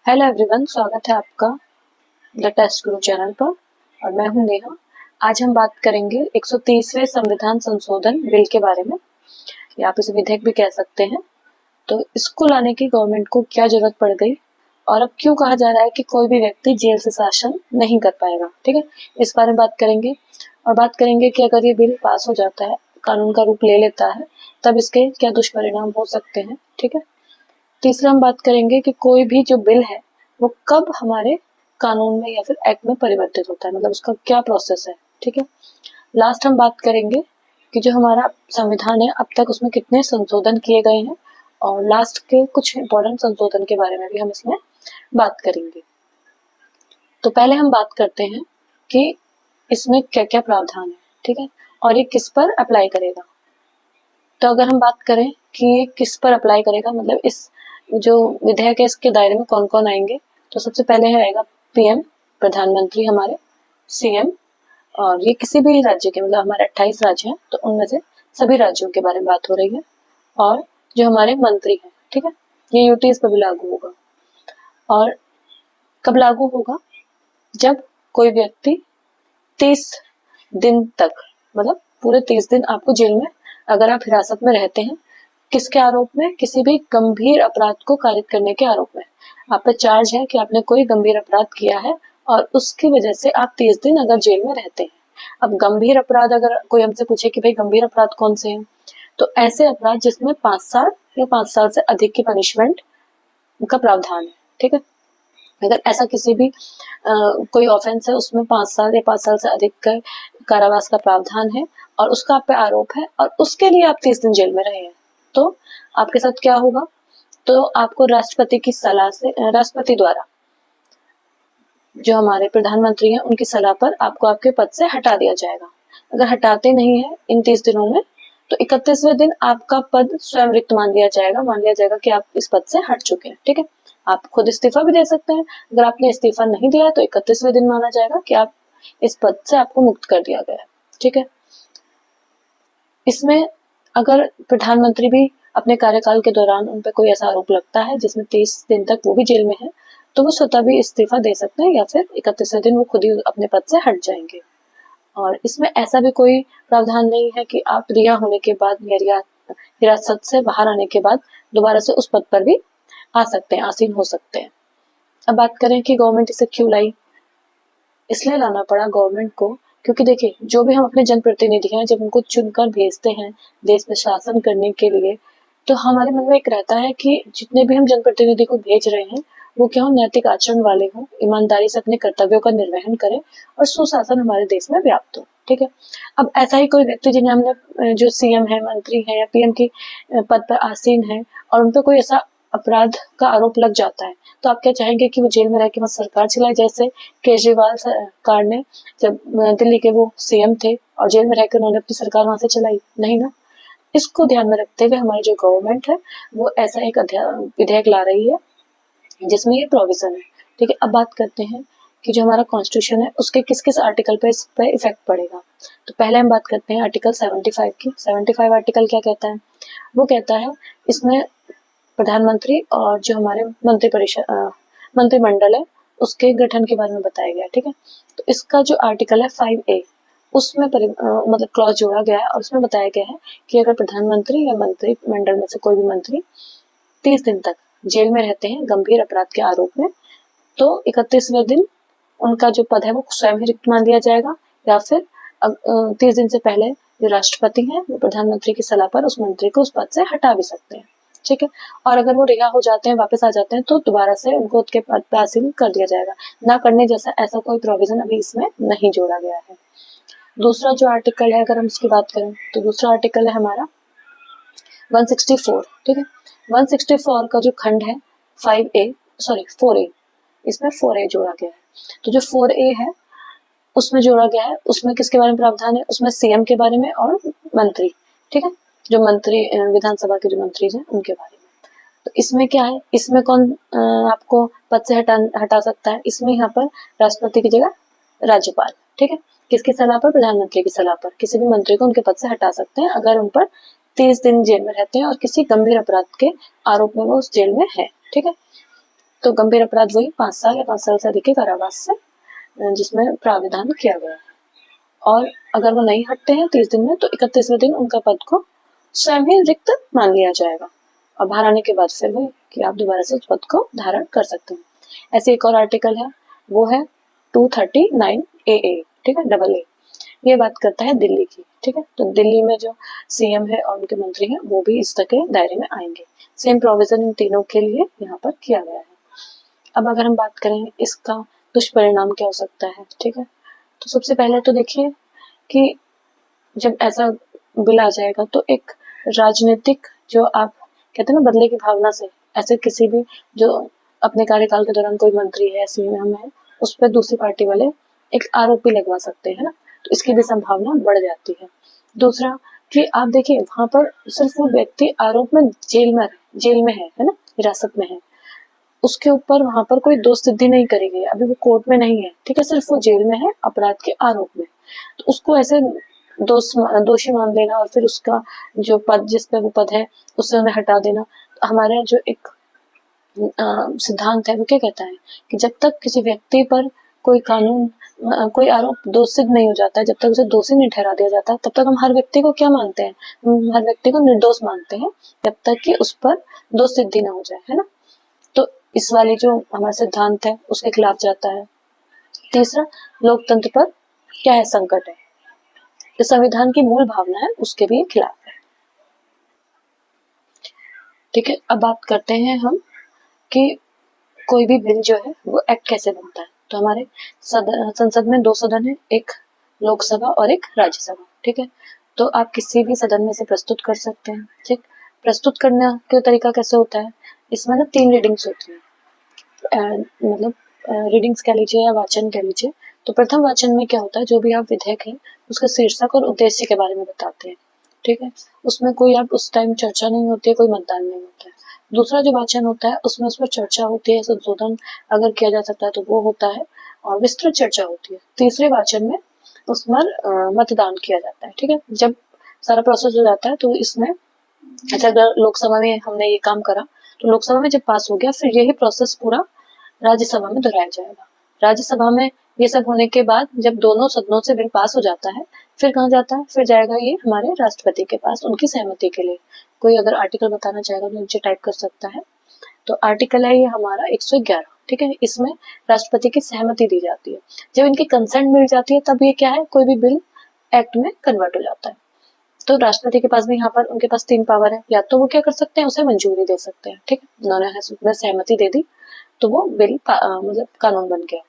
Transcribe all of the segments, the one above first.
Hello everyone, स्वागत है आपका द टेस्ट गुरु चैनल पर और मैं हूं नेहा। आज हम बात करेंगे 130वें संविधान संशोधन बिल के बारे में, या आप इसे विधेयक भी कह सकते हैं। तो इसको लाने की गवर्नमेंट को क्या जरूरत पड़ गई और अब क्यों कहा जा रहा है कि कोई भी व्यक्ति जेल से शासन नहीं कर पाएगा। ठीक है, इस बारे में बात करेंगे और बात करेंगे कि अगर ये बिल पास हो जाता है, कानून का रूप ले लेता है, तब इसके क्या दुष्परिणाम हो सकते हैं। ठीक है, तीसरा हम बात करेंगे कि कोई भी जो बिल है वो कब हमारे कानून में या फिर एक्ट में परिवर्तित होता है, मतलब उसका क्या प्रोसेस है। ठीक है, लास्ट हम बात करेंगे कि जो हमारा संविधान है अब तक उसमें कितने संशोधन किए गए हैं और लास्ट के कुछ इंपॉर्टेंट संशोधन के बारे में भी हम इसमें बात करेंगे। तो पहले हम बात करते हैं कि इसमें क्या क्या प्रावधान है। ठीक है, और ये किस पर अप्लाई करेगा। तो अगर हम बात करें कि ये किस पर अप्लाई करेगा, मतलब इस जो विधेयक है इसके दायरे में कौन कौन आएंगे, तो सबसे पहले है आएगा पीएम, प्रधानमंत्री हमारे, सीएम, और ये किसी भी राज्य के, मतलब हमारे 28 राज्य हैं तो उनमें से सभी राज्यों के बारे में बात हो रही है। और जो हमारे मंत्री हैं, ठीक है, ये यूटी इस पर भी लागू होगा। और कब लागू होगा, जब कोई व्यक्ति 30 दिन तक, मतलब पूरे 30 दिन आपको जेल में, अगर आप हिरासत में रहते हैं, किसके आरोप में, किसी भी गंभीर अपराध को कारित करने के आरोप में। आप पे चार्ज है कि आपने कोई गंभीर अपराध किया है और उसकी वजह से आप 30 दिन अगर जेल में रहते हैं। अब गंभीर अपराध, अगर कोई हमसे पूछे कि भाई गंभीर अपराध कौन से हैं, तो ऐसे अपराध जिसमें 5 साल या 5 साल से अधिक की पनिशमेंट का प्रावधान है। ठीक है, अगर ऐसा किसी भी कोई ऑफेंस है उसमें 5 साल या 5 साल से अधिक का कारावास का प्रावधान है और उसका आप पे आरोप है और उसके लिए आप 30 दिन जेल में रहे हैं, तो आपके साथ क्या होगा। तो आपको राष्ट्रपति की सलाह से, राष्ट्रपति द्वारा, जो हमारे प्रधानमंत्री हैं उनकी सलाह पर आपको आपके पद से हटा दिया जाएगा। अगर हटाते नहीं है इन 30 दिनों में, तो 31वें दिन आपका पद स्वयं रिक्त मान लिया जाएगा, मान लिया जाएगा कि आप इस पद से हट चुके हैं। ठीक है, आप खुद इस्तीफा भी दे सकते हैं। अगर आपने इस्तीफा नहीं दिया तो 31वें दिन माना जाएगा कि आप इस पद से आपको मुक्त कर दिया गया है। ठीक है, इसमें अगर प्रधानमंत्री भी अपने कार्यकाल के दौरान उन पर कोई ऐसा आरोप लगता है जिसमें 30 दिन तक वो भी जेल में है, तो वो स्वतः भी इस्तीफा दे सकते हैं या फिर 31वें दिन वो खुद ही अपने पद से हट जाएंगे। और इसमें ऐसा भी कोई प्रावधान नहीं है कि आप रिहा होने के बाद या हिरासत से बाहर आने के बाद दोबारा से उस पद पर भी आ सकते हैं, आसीन हो सकते हैं। अब बात करें कि गवर्नमेंट इसे क्यों लाई। इसलिए लाना पड़ा गवर्नमेंट को क्योंकि देखिए, जो भी हम अपने जनप्रतिनिधि हैं, जब उनको चुनकर भेजते हैं देश में शासन करने के लिए, तो हमारे मन में एक रहता है कि जितने भी हम जनप्रतिनिधि को भेज रहे हैं वो क्या हो, नैतिक आचरण वाले हों, ईमानदारी से अपने कर्तव्यों का निर्वहन करें और सुशासन हमारे देश में व्याप्त हो। ठीक है, अब ऐसा ही कोई व्यक्ति जिन्हें हमने, जो सीएम है, मंत्री है या पीएम की पद पर आसीन है, और उन पर कोई ऐसा अपराध का आरोप लग जाता है, तो आप क्या चाहेंगे कि वो जेल में रह के वहां सरकार चलाए, जैसे केजरीवाल सरकार ने, जब दिल्ली के वो सीएम थे और जेल में रहकर उन्होंने अपनी सरकार वहां से चलाई? नहीं ना। इसको ध्यान में रखते हुए हमारी जो गवर्नमेंट है वो ऐसा एक विधेयक ला रही है जिसमें ये प्रोविजन है। ठीक है, अब बात करते हैं कि जो हमारा कॉन्स्टिट्यूशन है उसके किस किस आर्टिकल पे इस पे इफेक्ट पड़ेगा। तो पहले हम बात करते हैं आर्टिकल 75 की। 75 आर्टिकल क्या कहता है, वो कहता है इसमें प्रधानमंत्री और जो हमारे मंत्रिमंडल है उसके गठन के बारे में बताया गया। ठीक है, तो इसका जो आर्टिकल है 5A, उसमें मतलब क्लॉज जोड़ा गया है और उसमें बताया गया है कि अगर प्रधानमंत्री या मंत्रिमंडल में से कोई भी मंत्री 30 दिन तक जेल में रहते हैं गंभीर अपराध के आरोप में, तो 31वें दिन उनका जो पद है वो स्वयं ही रिक्त मान दिया जाएगा, या फिर 30 दिन से पहले जो राष्ट्रपति हैं वो प्रधानमंत्री की सलाह पर उस मंत्री को उस पद से हटा भी सकते हैं। ठीक है, और अगर वो रिहा हो जाते हैं, वापस आ जाते हैं, तो दोबारा से उनको उसके पद पर आसीन कर दिया जाएगा। ना करने जैसा ऐसा कोई प्रोविजन अभी इसमें नहीं जोड़ा गया है। दूसरा जो आर्टिकल है, अगर हम इसकी बात करें, तो दूसरा आर्टिकल है हमारा 164। ठीक है, 164 का जो खंड है 4A, इसमें 4A जोड़ा गया है। तो जो 4A है उसमें जोड़ा गया है, उसमें किसके बारे में प्रावधान है, उसमें सीएम के बारे में और मंत्री। ठीक है, जो मंत्री, विधानसभा के जो मंत्री हैं उनके बारे में। तो इसमें क्या है, इसमें कौन आपको पद से हटा सकता है, इसमें यहाँ पर राष्ट्रपति की जगह राज्यपाल। ठीक है, किसकी सलाह पर, प्रधानमंत्री की सलाह पर किसी भी मंत्री को उनके पद से हटा सकते हैं अगर उन पर 30 दिन जेल में रहते हैं और किसी गंभीर अपराध के आरोप में वो उस जेल में है। ठीक है, तो गंभीर अपराध वही 5 साल या 5 साल से अधिक के कारावास से जिसमें प्राविधान किया गया है। और अगर वो नहीं हटते हैं 30 दिन में तो 31वें दिन उनका पद को स्वयं ही रिक्त मान लिया जाएगा और बाहर आने के बाद फिर वही कि आप दोबारा से उस पद को धारण कर सकते हैं। ऐसे एक और आर्टिकल है, वो है 239 AA, ठीक है, डबल ए। ये बात करता है दिल्ली की, ठीक है। तो दिल्ली में जो सीएम है और उनके मंत्री हैं वो भी इस के दायरे में आएंगे। सेम प्रोविजन इन तीनों के लिए यहाँ पर किया गया है। अब अगर हम बात करें इसका दुष्परिणाम क्या हो सकता है, ठीक है, तो सबसे पहले तो देखिए कि जब ऐसा बिल आ जाएगा तो एक राजनीतिक जो आप कहते हैं ना बदले की भावना से ऐसे किसी भी जो अपने कार्यकाल के दौरान कोई मंत्री है सीएम है उस पर दूसरी पार्टी वाले एक आरोप भी लगवा सकते हैं ना, तो इसकी भी संभावना बढ़ जाती है। दूसरा कि आप देखिए वहां पर सिर्फ वो व्यक्ति आरोप में जेल में है ना, हिरासत में है, उसके ऊपर वहां पर कोई दोष सिद्धि नहीं करी गई, अभी वो कोर्ट में नहीं है, ठीक है, सिर्फ वो जेल में है अपराध के आरोप में, तो उसको ऐसे दोषी मान लेना और फिर उसका जो पद जिस पे वो पद है उससे हमें हटा देना। तो हमारा जो एक सिद्धांत है वो क्या कहता है कि जब तक किसी व्यक्ति पर कोई कोई आरोप दोष सिद्ध नहीं हो जाता है, जब तक उसे दोषी नहीं ठहरा दिया जाता तब तक हम हर व्यक्ति को क्या मानते हैं, हम हर व्यक्ति को निर्दोष मानते हैं जब तक कि उस पर दोष सिद्धि ना हो जाए, है ना। तो इस वाली जो हमारा सिद्धांत है उसके खिलाफ जाता है। तीसरा, लोकतंत्र पर क्या है संकट है, जो संविधान की मूल भावना है उसके भी खिलाफ है, ठीक है। अब बात करते हैं हम कि कोई भी बिल जो है वो एक्ट कैसे बनता है। तो हमारे संसद में 2 सदन है, एक लोकसभा और एक राज्यसभा, ठीक है। तो आप किसी भी सदन में से प्रस्तुत कर सकते हैं, ठीक। प्रस्तुत करने का तरीका कैसे होता है, इसमें ना 3 रीडिंग्स होती है, मतलब रीडिंग्स कह लीजिए या वाचन कह लीजिए। तो प्रथम वाचन में क्या होता है, जो भी आप विधेयक है उसका शीर्षक और उद्देश्य के बारे में बताते हैं, ठीक है। उसमें कोई आप उस टाइम चर्चा नहीं होती है, कोई मतदान नहीं होता है। दूसरा जो वाचन होता है उसमें उस पर चर्चा होती है, संशोधन अगर किया जा सकता है तो वो होता है और विस्तृत चर्चा होती है। तीसरे वाचन में उस पर मतदान किया जाता है, ठीक है। जब सारा प्रोसेस हो जाता है तो इसमें अच्छा अगर लोकसभा में हमने ये काम करा तो लोकसभा में जब पास हो गया फिर यही प्रोसेस पूरा राज्यसभा में दोहराया जाएगा। राज्यसभा में ये सब होने के बाद जब दोनों सदनों से बिल पास हो जाता है फिर कहाँ जाता है, फिर जाएगा ये हमारे राष्ट्रपति के पास उनकी सहमति के लिए। कोई अगर आर्टिकल बताना चाहेगा तो नीचे टाइप कर सकता है। तो आर्टिकल है ये हमारा 111, ठीक है। इसमें राष्ट्रपति की सहमति दी जाती है। जब इनकी कंसेंट मिल जाती है तब ये क्या है, कोई भी बिल एक्ट में कन्वर्ट हो जाता है। तो राष्ट्रपति के पास भी यहाँ पर उनके पास 3 पावर है, या तो वो क्या कर सकते हैं उसे मंजूरी दे सकते हैं, ठीक है, उन्होंने सहमति दे दी तो वो बिल मतलब कानून बन गया,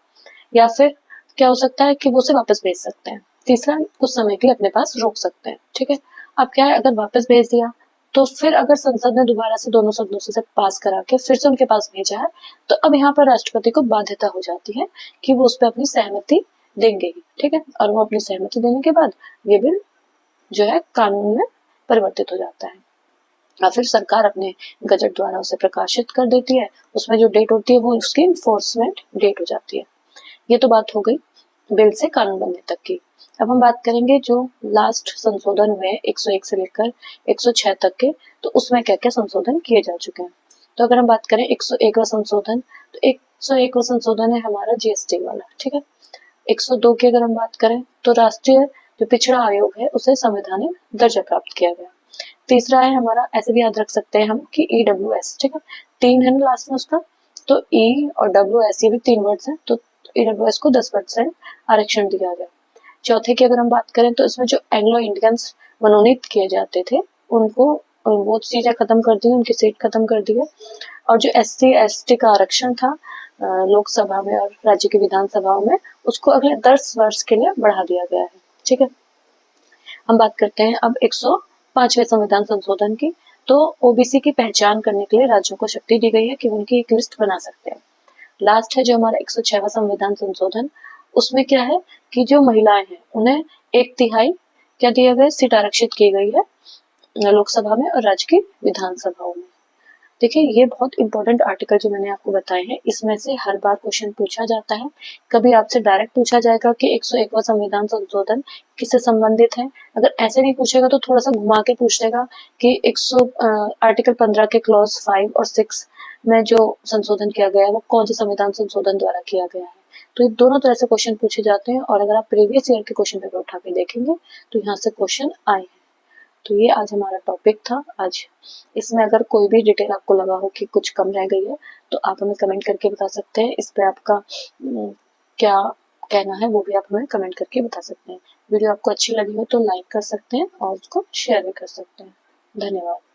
या फिर क्या हो सकता है कि वो उसे वापस भेज सकते हैं। तीसरा, कुछ समय के लिए अपने पास रोक सकते हैं, ठीक है। अब क्या है, अगर वापस भेज दिया तो फिर अगर संसद ने दोबारा से दोनों सदनों से पास करा के फिर से उनके पास भेजा है तो अब यहाँ पर राष्ट्रपति को बाध्यता हो जाती है कि वो उस पर अपनी सहमति देंगे ही, ठीक है। और वो अपनी सहमति देने के बाद ये बिल जो है कानून में परिवर्तित हो जाता है या फिर सरकार अपने गजट द्वारा उसे प्रकाशित कर देती है। उसमें जो डेट होती है वो उसकी इन्फोर्समेंट डेट हो जाती है। ये तो बात हो गई बिल से कानून बनने तक की। अब हम बात करेंगे जो लास्ट संशोधन हुए 101 से लेकर 106 तक के, तो उसमें क्या क्या संशोधन किए जा चुके हैं। तो अगर हम बात करें 101वां संशोधन, तो 101वां संशोधन है हमारा जीएसटी वाला, ठीक है। 102 की अगर हम बात करें तो राष्ट्रीय जो पिछड़ा आयोग है उसे संवैधानिक दर्जा प्राप्त किया गया। तीसरा है हमारा, ऐसे भी याद रख सकते हैं हम कि EWS, ठीक है, 3 है ना लास्ट में उसका, तो E और WS ये भी 3 वर्ड्स हैं, तो EWS को 10% आरक्षण दिया गया। चौथे की अगर हम बात करें तो इसमें जो एंग्लो इंडियंस मनोनीत किए जाते थे उनको वो चीजें खत्म कर दी, उनकी सीट खत्म कर दी है। और जो SC ST का आरक्षण था लोकसभा में और राज्य की विधानसभाओं में, उसको अगले 10 वर्ष के लिए बढ़ा दिया गया है, ठीक है। हम बात करते हैं अब 105वें संविधान संशोधन की। तो ओबीसी की पहचान करने के लिए राज्यों को शक्ति दी गई है कि उनकी एक लिस्ट बना सकते हैं। लास्ट है जो हमारा 106वां संविधान संशोधन, उसमें क्या है कि जो महिलाएं हैं उन्हें 1/3 क्या दिया गया, सीट आरक्षित की गई है लोकसभा में और राज्य की विधानसभाओं में। देखिए ये बहुत इंपॉर्टेंट आर्टिकल जो मैंने आपको बताए हैं, इसमें से हर बार क्वेश्चन पूछा जाता है। कभी आपसे डायरेक्ट पूछा जाएगा कि 101वां संविधान संशोधन किससे संबंधित है। अगर ऐसे नहीं पूछेगा तो थोड़ा सा घुमा के पूछ लेगा कि आर्टिकल 15 के क्लॉज 5 और 6 में जो संशोधन किया गया है वो कौन से संविधान संशोधन द्वारा किया गया है। तो ये दोनों तरह से क्वेश्चन पूछे जाते हैं, और अगर आप प्रीवियस ईयर के क्वेश्चन पेपर उठा के देखेंगे तो यहाँ से क्वेश्चन आए हैं। तो ये आज हमारा टॉपिक था। आज इसमें अगर कोई भी डिटेल आपको लगा हो कि कुछ कम रह गई है तो आप हमें कमेंट करके बता सकते हैं। इस पे आपका क्या कहना है वो भी आप हमें कमेंट करके बता सकते हैं। वीडियो आपको अच्छी लगी हो तो लाइक कर सकते हैं और उसको शेयर भी कर सकते हैं। धन्यवाद।